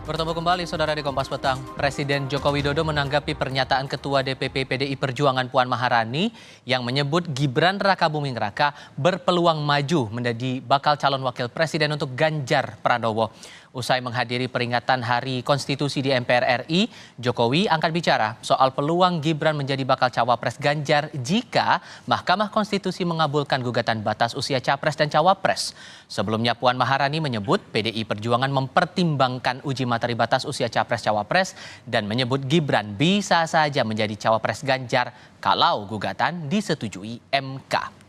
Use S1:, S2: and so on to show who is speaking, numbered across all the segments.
S1: Bertemu kembali, Saudara, di Kompas Petang. Presiden Joko Widodo menanggapi pernyataan Ketua DPP PDI Perjuangan Puan Maharani yang menyebut Gibran Rakabuming Raka berpeluang maju menjadi bakal calon wakil presiden untuk Ganjar Pranowo. Usai menghadiri peringatan Hari Konstitusi di MPR RI, Jokowi angkat bicara soal peluang Gibran menjadi bakal cawapres Ganjar jika Mahkamah Konstitusi mengabulkan gugatan batas usia capres dan cawapres. Sebelumnya Puan Maharani menyebut PDI Perjuangan mempertimbangkan uji materi batas usia capres-cawapres dan menyebut Gibran bisa saja menjadi cawapres Ganjar kalau gugatan disetujui MK.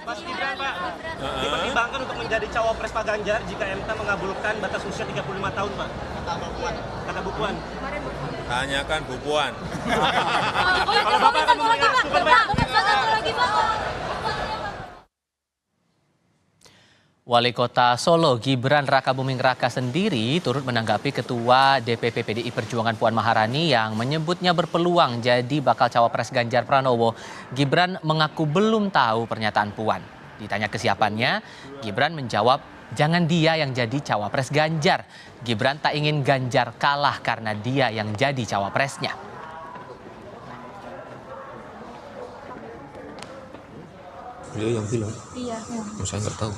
S2: Mas Gibran, Pak, dipertimbangkan untuk menjadi cawapres Pak Ganjar jika MK mengabulkan batas usia 35 tahun, Pak. Kata Bu Puan.
S3: Tanyakan Bu Puan.
S2: Kalau Bapak akan memberikan
S1: Wali Kota Solo Gibran Rakabuming Raka sendiri turut menanggapi Ketua DPP PDI Perjuangan Puan Maharani yang menyebutnya berpeluang jadi bakal cawapres Ganjar Pranowo. Gibran mengaku belum tahu pernyataan Puan. Ditanya kesiapannya, Gibran menjawab jangan dia yang jadi cawapres Ganjar. Gibran tak ingin Ganjar kalah karena dia yang jadi cawapresnya.
S3: Beliau yang bilang?
S4: Iya.
S3: Saya nggak tahu.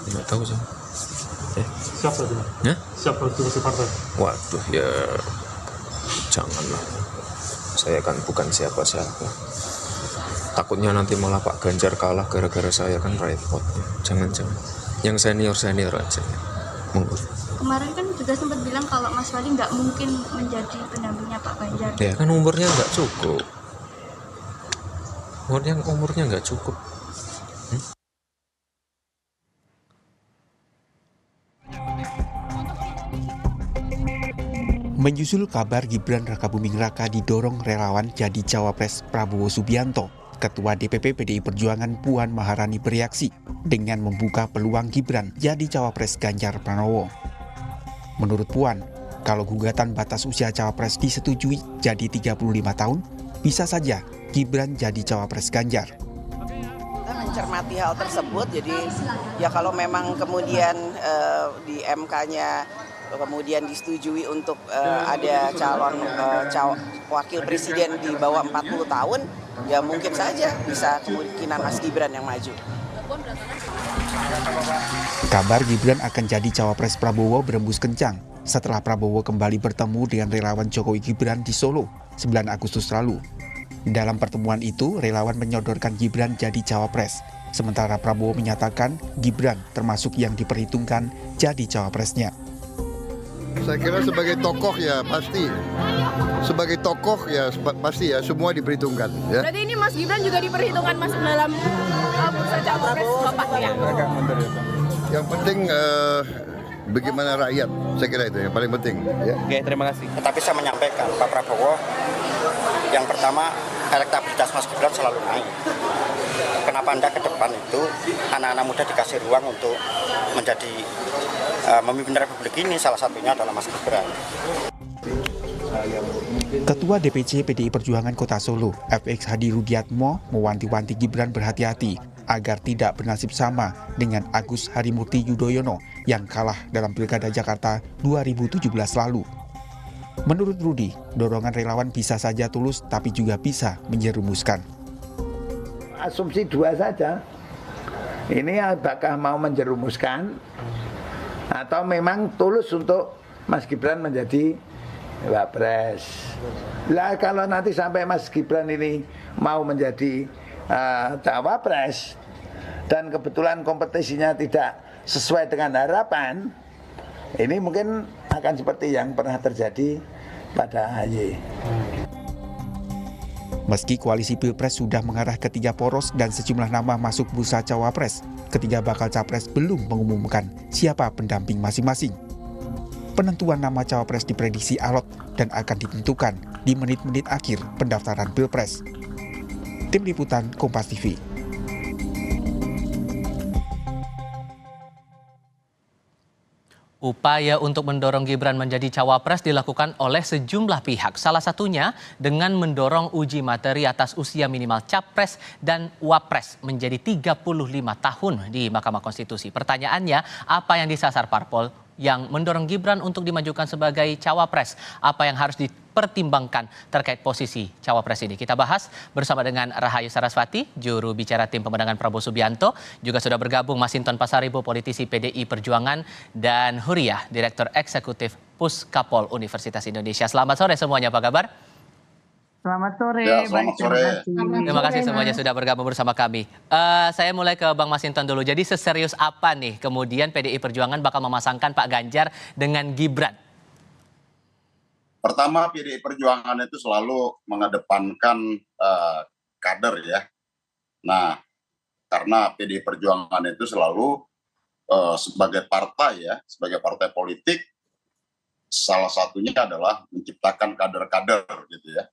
S3: Nggak tahu sih.
S5: Siapa itu?
S3: Ya?
S5: Siapa itu si partai?
S3: Waduh ya, janganlah. Saya kan bukan siapa-siapa. Takutnya nanti malah Pak Ganjar kalah gara-gara saya, kan repot. Jangan-jangan. Yang senior-senior aja. Monggo.
S4: Kemarin kan juga sempat bilang kalau Mas Wali nggak mungkin menjadi pendampingnya Pak Ganjar.
S3: Ya kan umurnya nggak cukup. Umurnya nggak cukup.
S6: Menyusul kabar Gibran Rakabuming Raka didorong relawan jadi cawapres Prabowo Subianto, Ketua DPP PDI Perjuangan Puan Maharani bereaksi dengan membuka peluang Gibran jadi cawapres Ganjar Pranowo. Menurut Puan, kalau gugatan batas usia cawapres disetujui jadi 35 tahun, bisa saja Gibran jadi cawapres Ganjar.
S7: Kita mencermati hal tersebut, jadi ya kalau memang kemudian di MK-nya kemudian disetujui untuk ada calon wakil presiden di bawah 40 tahun, ya mungkin saja bisa kemungkinan Mas Gibran yang maju.
S6: Kabar Gibran akan jadi cawapres Prabowo berembus kencang setelah Prabowo kembali bertemu dengan relawan Jokowi Gibran di Solo 9 Agustus lalu. Dalam pertemuan itu, relawan menyodorkan Gibran jadi cawapres, sementara Prabowo menyatakan Gibran termasuk yang diperhitungkan jadi cawapresnya.
S8: Saya kira sebagai tokoh ya pasti, sebagai tokoh ya pasti ya semua diperhitungkan. Ya.
S9: Berarti ini Mas Gibran juga diperhitungkan masuk dalam bursa cawapres Bapak ya?
S8: Yang penting bagaimana rakyat, saya kira itu yang paling penting. Ya.
S2: Oke, terima kasih.
S10: Tetapi saya menyampaikan Pak Prabowo, yang pertama elektabilitas Mas Gibran selalu naik. Kenapa Anda ke depan itu anak-anak muda dikasih ruang untuk menjadi memimpin Republik ini, salah satunya adalah Mas Gibran.
S6: Ketua DPC PDI Perjuangan Kota Solo, FX Hadi Rudiatmo, mewanti-wanti Gibran berhati-hati agar tidak bernasib sama dengan Agus Harimurti Yudhoyono yang kalah dalam Pilkada Jakarta 2017 lalu. Menurut Rudi, dorongan relawan bisa saja tulus tapi juga bisa menjerumuskan.
S11: Asumsi dua saja. Ini apakah mau menjerumuskan atau memang tulus untuk Mas Gibran menjadi wapres. Lah kalau nanti sampai Mas Gibran ini mau menjadi cawapres dan kebetulan kompetisinya tidak sesuai dengan harapan, ini mungkin akan seperti yang pernah terjadi pada AHY.
S6: Meski koalisi Pilpres sudah mengarah ke 3 poros dan sejumlah nama masuk bursa cawapres, ketiga bakal capres belum mengumumkan siapa pendamping masing-masing. Penentuan nama cawapres diprediksi alot dan akan ditentukan di menit-menit akhir pendaftaran Pilpres. Tim Liputan Kompas TV.
S1: Upaya untuk mendorong Gibran menjadi cawapres dilakukan oleh sejumlah pihak. Salah satunya dengan mendorong uji materi atas usia minimal capres dan wapres menjadi 35 tahun di Mahkamah Konstitusi. Pertanyaannya, apa yang disasar parpol yang mendorong Gibran untuk dimajukan sebagai cawapres? Apa yang harus dipertimbangkan terkait posisi cawapres ini? Kita bahas bersama dengan Rahayu Sarasvati, juru bicara tim pemenangan Prabowo Subianto. Juga sudah bergabung Masinton Pasaribu, politisi PDI Perjuangan, dan Huriah, Direktur Eksekutif Puskapol Universitas Indonesia. Selamat sore semuanya, apa kabar?
S12: Selamat sore.
S10: Ya, selamat sore.
S1: Terima kasih semuanya sudah bergabung bersama kami. Saya mulai ke Bang Masinton dulu. Jadi seserius apa nih kemudian PDI Perjuangan bakal memasangkan Pak Ganjar dengan Gibran?
S13: Pertama, PDI Perjuangan itu selalu mengedepankan kader ya. Nah, karena PDI Perjuangan itu selalu sebagai partai ya, sebagai partai politik, salah satunya adalah menciptakan kader-kader gitu ya.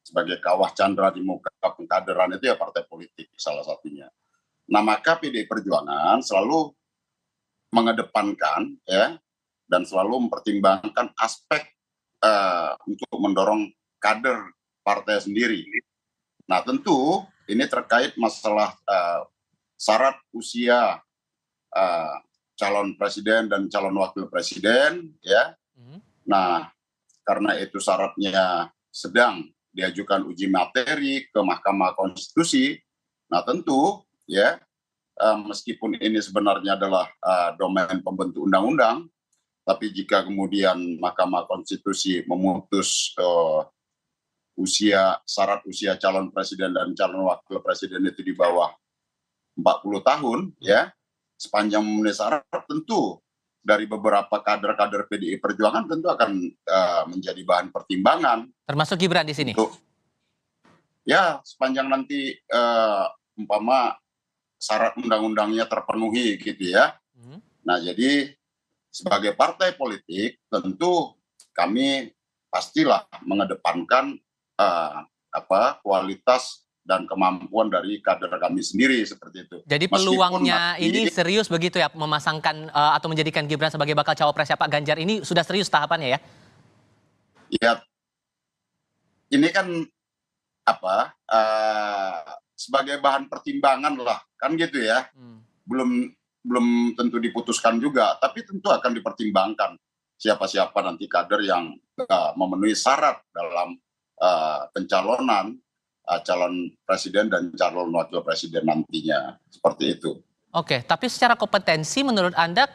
S13: Sebagai kawah candra di muka pengkaderan itu ya partai politik salah satunya. Nah, maka PDI Perjuangan selalu mengedepankan ya dan selalu mempertimbangkan aspek untuk mendorong kader partai sendiri. Nah, tentu ini terkait masalah syarat usia calon presiden dan calon wakil presiden ya. Nah, karena itu syaratnya sedang diajukan uji materi ke Mahkamah Konstitusi. Nah, tentu ya meskipun ini sebenarnya adalah domain pembentuk undang-undang, tapi jika kemudian Mahkamah Konstitusi memutus syarat usia calon presiden dan calon wakil presiden itu di bawah 40 tahun ya, sepanjang memenuhi syarat, tentu dari beberapa kader-kader PDI Perjuangan tentu akan menjadi bahan pertimbangan. Termasuk Gibran di sini? Ya, sepanjang nanti umpama syarat undang-undangnya terpenuhi gitu ya. Nah, jadi sebagai partai politik tentu kami pastilah mengedepankan kualitas dan kemampuan dari kader kami sendiri seperti itu.
S1: Jadi peluangnya ini serius begitu ya, memasangkan atau menjadikan Gibran sebagai bakal cawapresnya Pak Ganjar ini sudah serius tahapannya ya?
S13: Ya, ini kan sebagai bahan pertimbangan lah, kan gitu ya. Belum tentu diputuskan juga, tapi tentu akan dipertimbangkan siapa-siapa nanti kader yang memenuhi syarat dalam pencalonan calon presiden dan calon wakil presiden nantinya, seperti itu.
S1: Oke, tapi secara kompetensi menurut Anda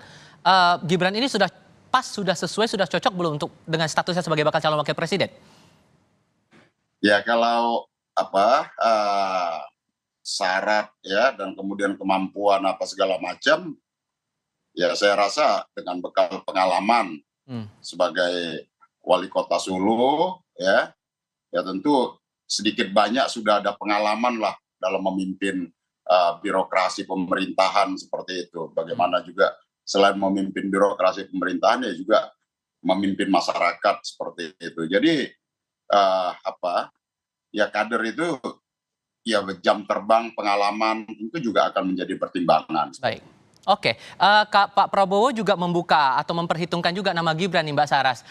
S1: Gibran ini sudah pas, sudah sesuai, sudah cocok belum untuk dengan statusnya sebagai bakal calon wakil presiden?
S13: Ya, kalau syarat ya dan kemudian kemampuan apa segala macam, ya saya rasa dengan bekal pengalaman sebagai wali kota Solo ya tentu sedikit banyak sudah ada pengalaman lah dalam memimpin birokrasi pemerintahan seperti itu. Bagaimana juga selain memimpin birokrasi pemerintahan ya juga memimpin masyarakat seperti itu. Jadi ya kader itu ya jam terbang pengalaman itu juga akan menjadi pertimbangan.
S1: Baik. Oke, Pak Prabowo juga membuka atau memperhitungkan juga nama Gibran nih Mbak Saras.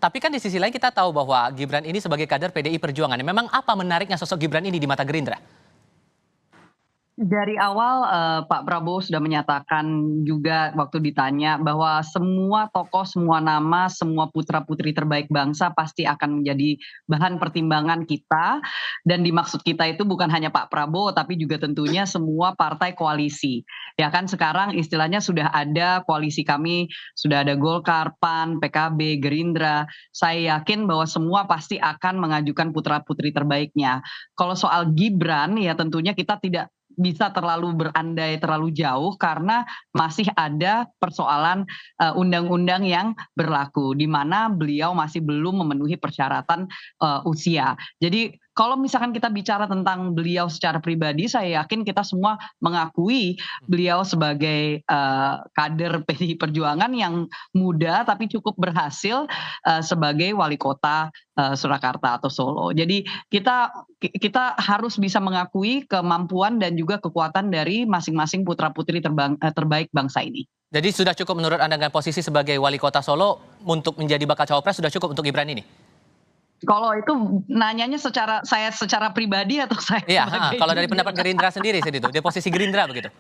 S1: Tapi kan di sisi lain kita tahu bahwa Gibran ini sebagai kader PDI Perjuangan. Memang apa menariknya sosok Gibran ini di mata Gerindra?
S12: Dari awal Pak Prabowo sudah menyatakan juga waktu ditanya bahwa semua tokoh, semua nama, semua putra-putri terbaik bangsa pasti akan menjadi bahan pertimbangan kita. Dan dimaksud kita itu bukan hanya Pak Prabowo tapi juga tentunya semua partai koalisi. Ya kan sekarang istilahnya sudah ada koalisi kami, sudah ada Golkar, PAN, PKB, Gerindra. Saya yakin bahwa semua pasti akan mengajukan putra-putri terbaiknya. Kalau soal Gibran ya tentunya kita tidak bisa terlalu berandai terlalu jauh karena masih ada persoalan undang-undang yang berlaku di mana beliau masih belum memenuhi persyaratan usia. Jadi kalau misalkan kita bicara tentang beliau secara pribadi, saya yakin kita semua mengakui beliau sebagai kader PDI Perjuangan yang muda tapi cukup berhasil sebagai wali kota Surakarta atau Solo. Jadi kita harus bisa mengakui kemampuan dan juga kekuatan dari masing-masing putra-putri terbaik bangsa ini.
S1: Jadi sudah cukup menurut Anda dengan posisi sebagai wali kota Solo untuk menjadi bakal cawapres sudah cukup untuk Gibran ini?
S12: Kalau itu nanyanya secara pribadi atau saya
S1: Iya,
S12: sebagai
S1: kalau dari
S12: junior?
S1: pendapat Gerindra sendiri sih itu, di posisi Gerindra begitu.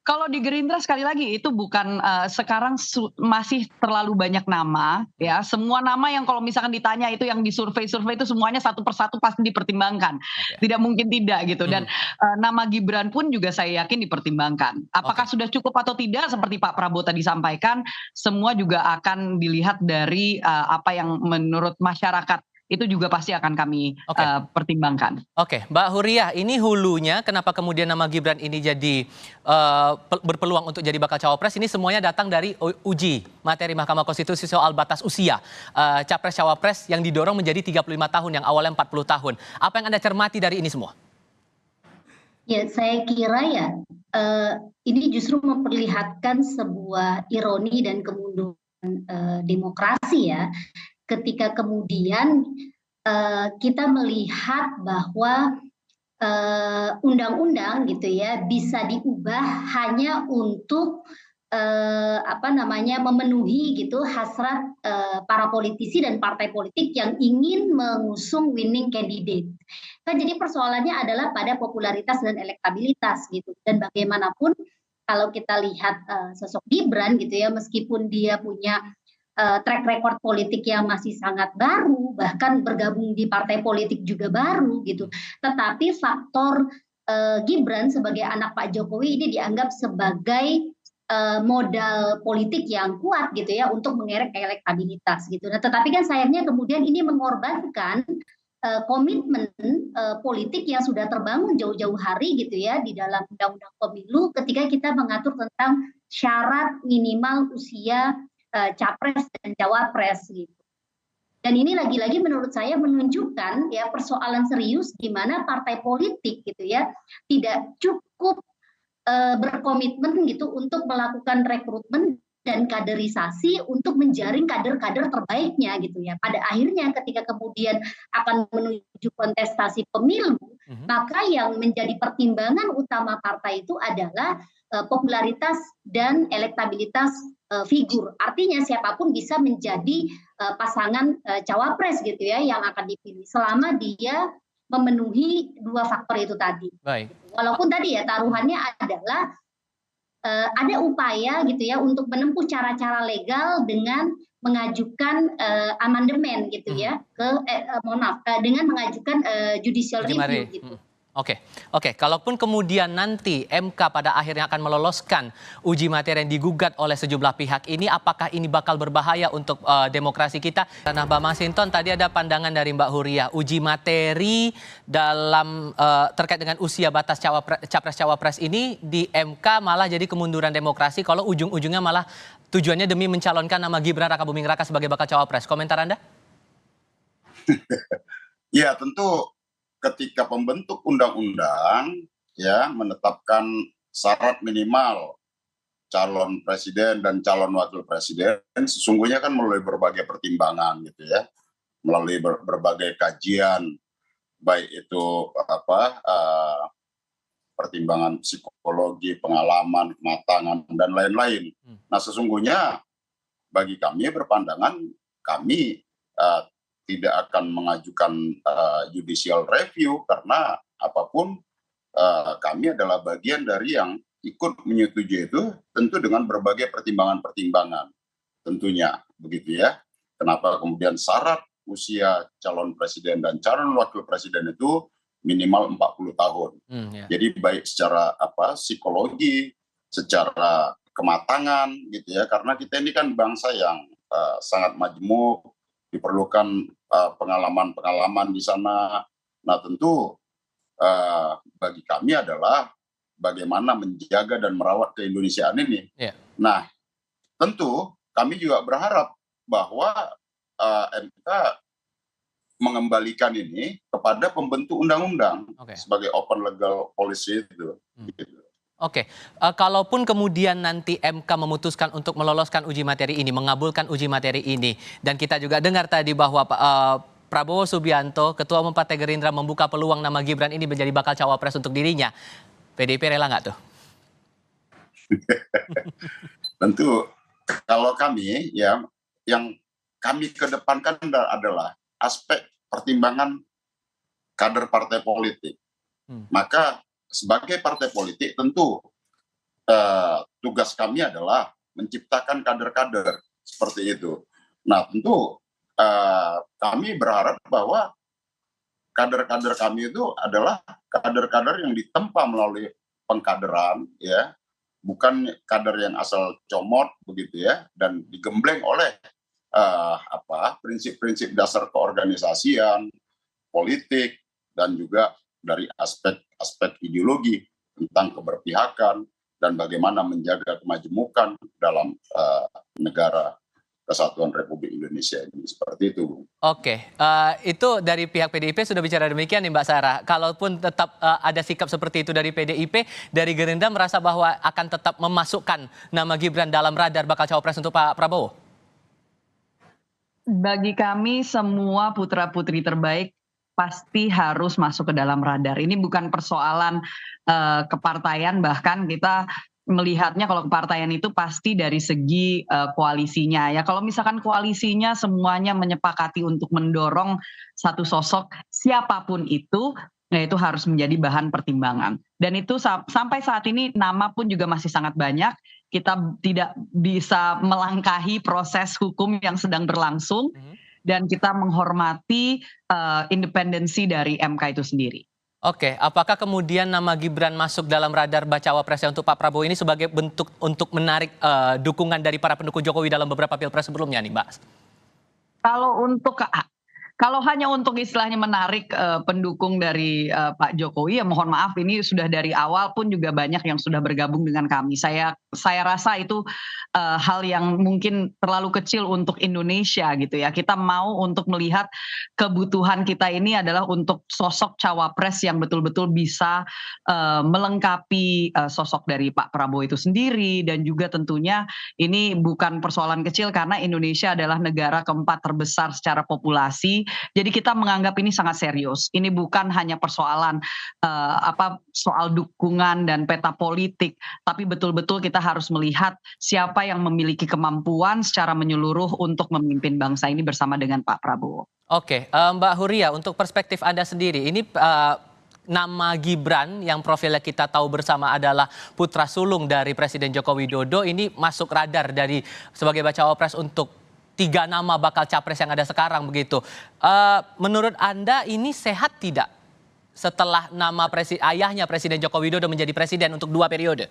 S12: Kalau di Gerindra sekali lagi itu bukan sekarang masih terlalu banyak nama ya. Semua nama yang kalau misalkan ditanya itu yang di survei-survei itu semuanya satu persatu pasti dipertimbangkan. Tidak mungkin tidak gitu. Dan nama Gibran pun juga saya yakin dipertimbangkan. Apakah sudah cukup atau tidak seperti Pak Prabowo tadi sampaikan, semua juga akan dilihat dari apa yang menurut masyarakat. Itu juga pasti akan kami pertimbangkan.
S1: Oke, Mbak Huriah, ini hulunya kenapa kemudian nama Gibran ini jadi berpeluang untuk jadi bakal cawapres, ini semuanya datang dari uji materi Mahkamah Konstitusi soal batas usia capres-cawapres yang didorong menjadi 35 tahun yang awalnya 40 tahun. Apa yang Anda cermati dari ini semua?
S14: Ya, saya kira ya ini justru memperlihatkan sebuah ironi dan kemunduran demokrasi ya. Ketika kemudian kita melihat bahwa undang-undang gitu ya bisa diubah hanya untuk memenuhi gitu hasrat para politisi dan partai politik yang ingin mengusung winning candidate. Kan jadi persoalannya adalah pada popularitas dan elektabilitas gitu. Dan bagaimanapun kalau kita lihat sosok Gibran gitu ya, meskipun dia punya track record politik yang masih sangat baru, bahkan bergabung di partai politik juga baru gitu. Tetapi faktor Gibran sebagai anak Pak Jokowi ini dianggap sebagai modal politik yang kuat gitu ya untuk mengerek elektabilitas gitu. Nah, tetapi kan sayangnya kemudian ini mengorbankan komitmen politik yang sudah terbangun jauh-jauh hari gitu ya di dalam undang-undang pemilu ketika kita mengatur tentang syarat minimal usia capres dan cawapres gitu. Dan ini lagi-lagi menurut saya menunjukkan ya persoalan serius di mana partai politik gitu ya tidak cukup berkomitmen gitu untuk melakukan rekrutmen dan kaderisasi untuk menjaring kader-kader terbaiknya gitu ya. Pada akhirnya ketika kemudian akan menuju kontestasi pemilu, maka yang menjadi pertimbangan utama partai itu adalah popularitas dan elektabilitas figur. Artinya siapapun bisa menjadi pasangan cawapres gitu ya yang akan dipilih selama dia memenuhi dua faktor itu tadi.
S1: Baik.
S14: Walaupun tadi ya taruhannya adalah ada upaya gitu ya untuk menempuh cara-cara legal dengan mengajukan amandemen gitu ya dengan mengajukan judicial review gitu.
S1: Oke. Kalaupun kemudian nanti MK pada akhirnya akan meloloskan uji materi yang digugat oleh sejumlah pihak ini, apakah ini bakal berbahaya untuk demokrasi kita? Karena Mbak Masinton tadi ada pandangan dari Mbak Huriah, uji materi dalam terkait dengan usia batas capres-cawapres ini di MK malah jadi kemunduran demokrasi kalau ujung-ujungnya malah tujuannya demi mencalonkan nama Gibran Rakabuming Raka sebagai bakal cawapres. Komentar Anda?
S13: Ya, tentu ketika pembentuk undang-undang ya menetapkan syarat minimal calon presiden dan calon wakil presiden, sesungguhnya kan melalui berbagai pertimbangan gitu ya, melalui berbagai kajian, baik itu pertimbangan psikologi, pengalaman, kematangan dan lain-lain. Nah, sesungguhnya bagi kami berpandangan kami tidak akan mengajukan judicial review karena apapun kami adalah bagian dari yang ikut menyetujui itu tentu dengan berbagai pertimbangan-pertimbangan tentunya begitu ya. Kenapa kemudian syarat usia calon presiden dan calon wakil presiden itu minimal 40 tahun. Jadi baik secara psikologi, secara kematangan gitu ya, karena kita ini kan bangsa yang sangat majemuk, diperlukan pengalaman-pengalaman di sana. Nah, tentu bagi kami adalah bagaimana menjaga dan merawat keindonesiaan ini. Nah, tentu kami juga berharap bahwa MK mengembalikan ini kepada pembentuk undang-undang sebagai open legal policy itu.
S1: Kalaupun kemudian nanti MK memutuskan untuk meloloskan uji materi ini, mengabulkan uji materi ini, dan kita juga dengar tadi bahwa Prabowo Subianto, Ketua Umum Partai Gerindra membuka peluang nama Gibran ini menjadi bakal cawapres untuk dirinya, PDIP rela nggak tuh?
S13: Tentu kalau kami ya, yang kami kedepankan adalah aspek pertimbangan kader partai politik. Maka sebagai partai politik tentu tugas kami adalah menciptakan kader-kader seperti itu. Nah tentu kami berharap bahwa kader-kader kami itu adalah kader-kader yang ditempa melalui pengkaderan, ya, bukan kader yang asal comot begitu ya, dan digembleng oleh prinsip-prinsip dasar keorganisasian, politik, dan juga dari aspek ideologi tentang keberpihakan dan bagaimana menjaga kemajemukan dalam negara Kesatuan Republik Indonesia ini, seperti itu.
S1: Oke, itu dari pihak PDIP sudah bicara demikian nih Mbak Sarah. Kalaupun tetap ada sikap seperti itu dari PDIP, dari Gerindra merasa bahwa akan tetap memasukkan nama Gibran dalam radar bakal cawapres untuk Pak Prabowo?
S12: Bagi kami semua putra-putri terbaik pasti harus masuk ke dalam radar. Ini bukan persoalan kepartaian, bahkan kita melihatnya kalau kepartaian itu pasti dari segi koalisinya ya. Kalau misalkan koalisinya semuanya menyepakati untuk mendorong satu sosok siapapun itu, nah itu harus menjadi bahan pertimbangan. Dan itu sampai saat ini nama pun juga masih sangat banyak. Kita tidak bisa melangkahi proses hukum yang sedang berlangsung dan kita menghormati independensi dari MK itu sendiri.
S1: Oke, apakah kemudian nama Gibran masuk dalam radar bacawa presnya untuk Pak Prabowo ini sebagai bentuk untuk menarik dukungan dari para pendukung Jokowi dalam beberapa pilpres sebelumnya nih Mbak?
S12: Kalau hanya untuk istilahnya menarik pendukung dari Pak Jokowi, ya mohon maaf ini sudah dari awal pun juga banyak yang sudah bergabung dengan kami. Saya rasa itu hal yang mungkin terlalu kecil untuk Indonesia gitu ya. Kita mau untuk melihat kebutuhan kita ini adalah untuk sosok cawapres yang betul-betul bisa melengkapi sosok dari Pak Prabowo itu sendiri, dan juga tentunya ini bukan persoalan kecil karena Indonesia adalah negara keempat terbesar secara populasi. Jadi kita menganggap ini sangat serius. Ini bukan hanya persoalan soal dukungan dan peta politik, tapi betul-betul kita harus melihat siapa yang memiliki kemampuan secara menyeluruh untuk memimpin bangsa ini bersama dengan Pak Prabowo.
S1: Oke, Mbak Huria, untuk perspektif Anda sendiri, ini nama Gibran yang profilnya kita tahu bersama adalah putra sulung dari Presiden Joko Widodo, ini masuk radar dari sebagai bacawa pres untuk 3 nama bakal capres yang ada sekarang begitu. Menurut Anda ini sehat tidak setelah nama ayahnya Presiden Joko Widodo menjadi presiden untuk 2 periode?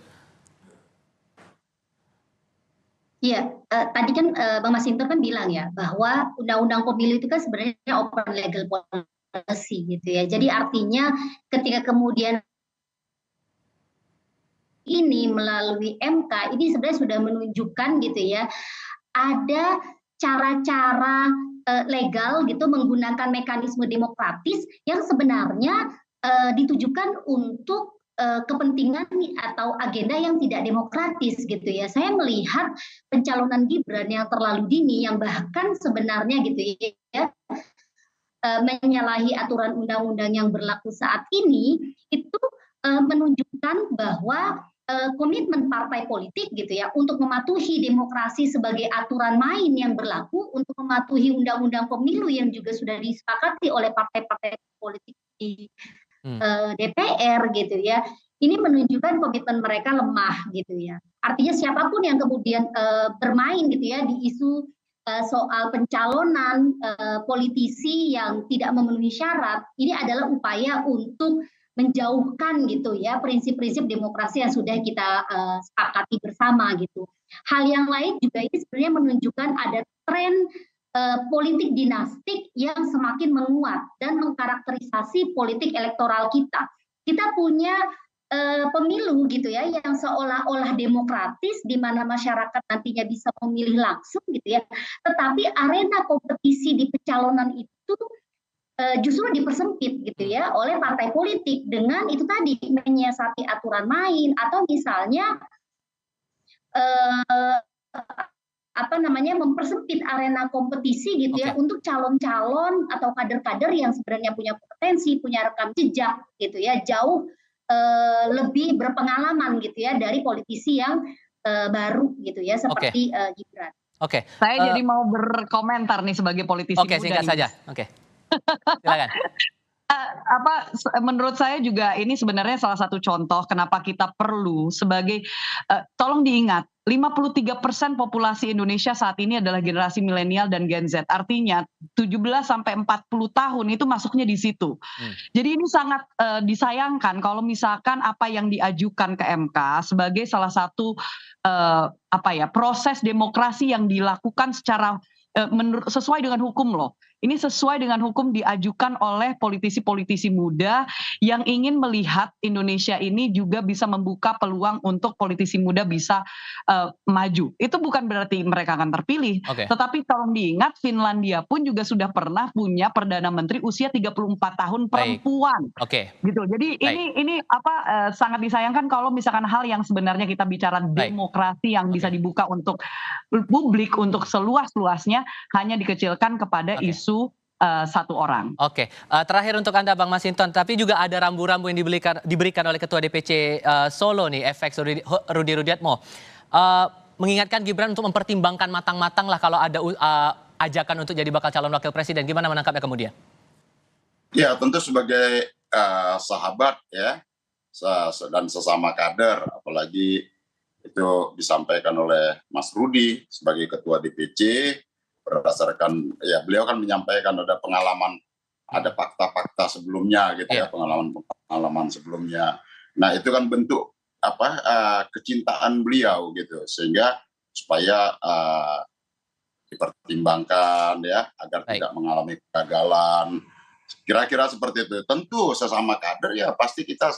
S14: Iya, tadi kan Bang Masinton kan bilang ya bahwa undang-undang pemilu itu kan sebenarnya open legal policy gitu ya. Jadi artinya ketika kemudian ini melalui MK ini sebenarnya sudah menunjukkan gitu ya, ada cara-cara legal gitu menggunakan mekanisme demokratis yang sebenarnya ditujukan untuk kepentingan atau agenda yang tidak demokratis gitu ya. Saya melihat pencalonan Gibran yang terlalu dini, yang bahkan sebenarnya gitu ya menyalahi aturan undang-undang yang berlaku saat ini, itu menunjukkan bahwa komitmen partai politik gitu ya untuk mematuhi demokrasi sebagai aturan main yang berlaku, untuk mematuhi undang-undang pemilu yang juga sudah disepakati oleh partai-partai politik di DPR gitu ya. Ini menunjukkan komitmen mereka lemah gitu ya. Artinya siapapun yang kemudian bermain gitu ya di isu soal pencalonan politisi yang tidak memenuhi syarat, ini adalah upaya untuk menjauhkan gitu ya prinsip-prinsip demokrasi yang sudah kita sepakati bersama gitu. Hal yang lain juga ini sebenarnya menunjukkan ada tren politik dinastik yang semakin menguat dan mengkarakterisasi politik elektoral kita. Kita punya pemilu gitu ya yang seolah-olah demokratis di mana masyarakat nantinya bisa memilih langsung gitu ya. Tetapi arena kompetisi di pencalonan itu justru dipersempit gitu ya oleh partai politik dengan itu tadi menyiasati aturan main atau misalnya mempersempit arena kompetisi gitu ya untuk calon-calon atau kader-kader yang sebenarnya punya kompetensi, punya rekam jejak gitu ya jauh lebih berpengalaman gitu ya dari politisi yang baru gitu ya seperti Gibran.
S1: Oke.
S12: Saya jadi mau berkomentar nih sebagai politisi
S1: Oke,
S12: muda
S1: singkat
S12: nih.
S1: saja. Oke. Silakan.
S12: Menurut saya juga ini sebenarnya salah satu contoh kenapa kita perlu sebagai tolong diingat 53% populasi Indonesia saat ini adalah generasi milenial dan Gen Z. Artinya 17 sampai 40 tahun itu masuknya di situ. Jadi ini sangat disayangkan kalau misalkan apa yang diajukan ke MK sebagai salah satu proses demokrasi yang dilakukan secara sesuai dengan hukum loh. Ini sesuai dengan hukum diajukan oleh politisi-politisi muda yang ingin melihat Indonesia ini juga bisa membuka peluang untuk politisi muda bisa maju. Itu bukan berarti mereka akan terpilih, tetapi tolong diingat Finlandia pun juga sudah pernah punya Perdana Menteri usia 34 tahun perempuan. Gitu. Jadi ini sangat disayangkan kalau misalkan hal yang sebenarnya kita bicara demokrasi yang bisa dibuka untuk publik untuk seluas-luasnya hanya dikecilkan kepada isu satu orang.
S1: Oke, terakhir untuk Anda Bang Masinton, tapi juga ada rambu-rambu yang diberikan oleh Ketua DPC Solo nih, FX Rudi Rudiatmo. Mengingatkan Gibran untuk mempertimbangkan matang-matang lah kalau ada ajakan untuk jadi bakal calon wakil presiden. Gimana menangkapnya kemudian?
S13: Ya, tentu sebagai sahabat ya, dan sesama kader, apalagi itu disampaikan oleh Mas Rudi sebagai Ketua DPC, berdasarkan ya beliau kan menyampaikan ada pengalaman, ada fakta-fakta sebelumnya gitu ya, pengalaman sebelumnya. Nah itu kan bentuk kecintaan beliau gitu, sehingga supaya dipertimbangkan ya agar tidak mengalami kegagalan. Kira-kira seperti itu. Tentu sesama kader ya pasti kita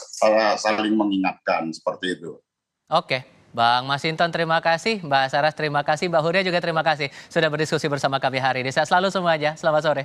S13: saling mengingatkan seperti itu.
S1: Oke. Bang Masinton terima kasih, Mbak Saras terima kasih, Mbak Huria juga terima kasih sudah berdiskusi bersama kami hari ini. Sehat selalu semuanya, selamat sore.